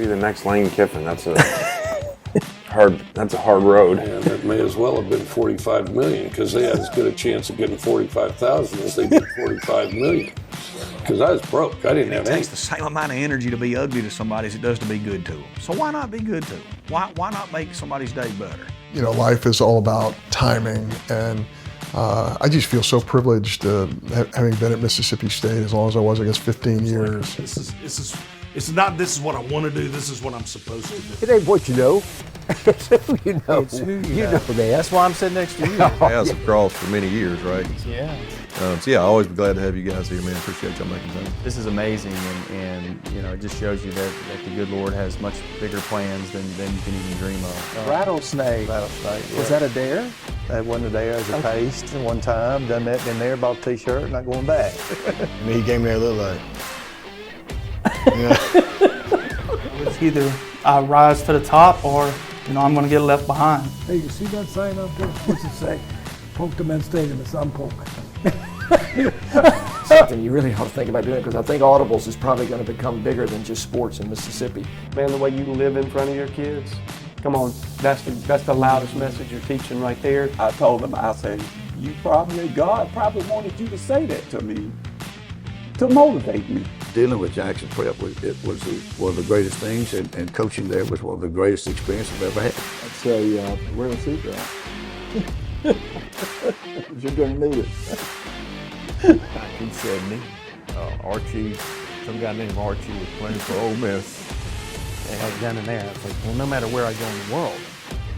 be the next Lane Kiffin. That's a hard road. And it may as well have been $45 million because they had as good a chance of getting $45,000 as they did $45 million. Because I was broke. I didn't have anything. It takes the same amount of energy to be ugly to somebody as it does to be good to them. So why not be good to them? Why not make somebody's day better? You know, life is all about timing, and I just feel so privileged having been at Mississippi State as long as I was, I guess, 15 years. It's not this is what I want to do, this is what I'm supposed to do. It ain't what you know. It's who you know. It's who you know. That's why I'm sitting next to you. House of Cross for many years, right? Yeah. So yeah, I always be glad to have you guys here, man. Appreciate y'all making time. This is amazing, and you know, it just shows you that the good Lord has much bigger plans than you can even dream of. Rattlesnake. Rattlesnake. Yeah. Was that a dare? That wasn't a dare, it was a taste. One time, done that, been there, bought a t-shirt, not going back. I mean, he gave me a little like, yeah. It's either I rise to the top or, you know, I'm going to get left behind. Hey, you see that sign up there? What's it say? Polk to Men's Stadium, it's on Polk. Something you really ought to think about doing, because I think Audibles is probably going to become bigger than just sports in Mississippi. Man, the way you live in front of your kids, come on, that's the loudest message you're teaching right there. I told them, I said, God probably wanted you to say that to me, to motivate me. Dealing with Jackson Prep was one of the greatest things, and coaching there was one of the greatest experiences I've ever had. I'd say, we're in a secret. You're going to need it. 1970, Archie, some guy named Archie was playing for Ole Miss. And I was down in there, I was like, well, no matter where I go in the world,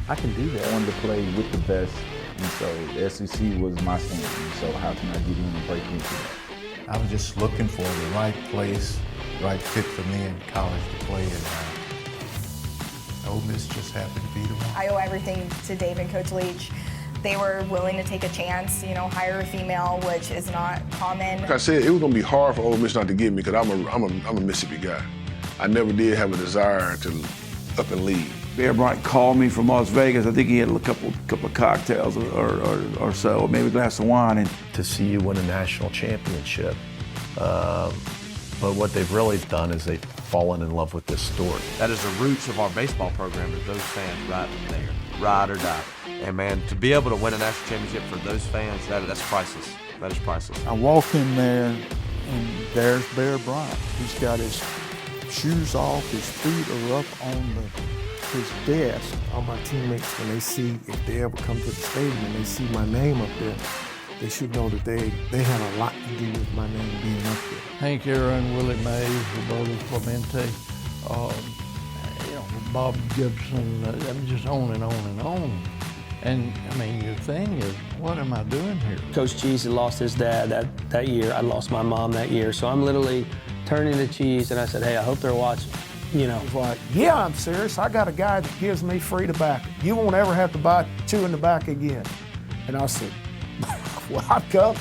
I can do that. I wanted to play with the best, and so the SEC was my standard, so how can I get in and break into that? I was just looking for the right place, right fit for me in college to play in. Ole Miss just happened to be the one. I owe everything to Dave and Coach Leach. They were willing to take a chance, you know, hire a female, which is not common. Like I said, it was gonna be hard for Ole Miss not to get me because I'm a Mississippi guy. I never did have a desire to up and leave. Bear Bryant called me from Las Vegas. I think he had a couple of cocktails or so, maybe a glass of wine. And to see you win a national championship. But what they've really done is they've fallen in love with this story. That is the roots of our baseball program, is those fans right there, ride or die. And man, to be able to win a national championship for those fans, that's priceless. That is priceless. I walk in there, and there's Bear Bryant. He's got his shoes off, his feet are up on his desk. All my teammates, when they see, if they ever come to the stadium and they see my name up there, they should know that they had a lot to do with my name being up there. Hank Aaron, Willie Mays, Roberto Clemente, Bob Gibson, just on and on and on. And I mean, your thing is, what am I doing here? Coach Cheese had lost his dad that year. I lost my mom that year. So I'm literally turning to Cheese and I said, hey, I hope they're watching. You know. He's like, yeah, I'm serious. I got a guy that gives me free tobacco. You won't ever have to buy chewing tobacco again. And I said, well, I'll come,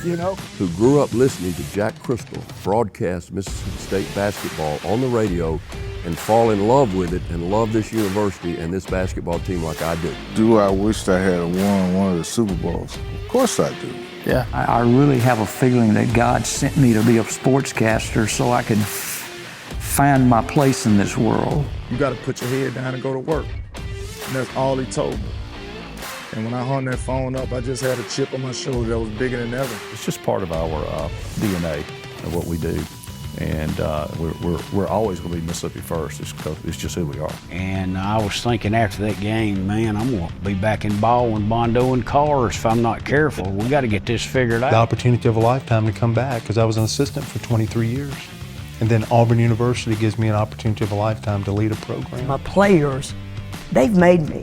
you know. Who grew up listening to Jack Crystal broadcast Mississippi State basketball on the radio and fall in love with it and love this university and this basketball team like I do. Do I wish I had won one of the Super Bowls? Of course I do. Yeah. I really have a feeling that God sent me to be a sportscaster so I could find my place in this world. You got to put your head down and go to work. And that's all he told me. And when I hung that phone up, I just had a chip on my shoulder that was bigger than ever. It's just part of our DNA of what we do. And we're always going to be Mississippi first. It's just who we are. And I was thinking after that game, man, I'm going to be back in Baldwin, Bondo, and cars if I'm not careful. We got to get this figured out. The opportunity of a lifetime to come back because I was an assistant for 23 years. And then Auburn University gives me an opportunity of a lifetime to lead a program. My players, they've made me.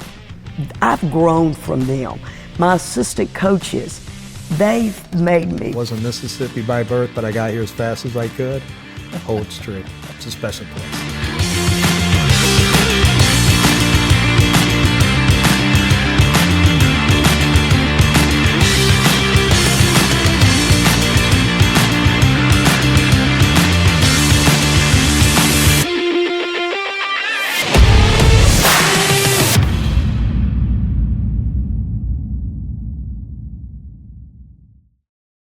I've grown from them. My assistant coaches, they've made me. I wasn't Mississippi by birth, but I got here as fast as I could. Oh, it's true. It's a special place.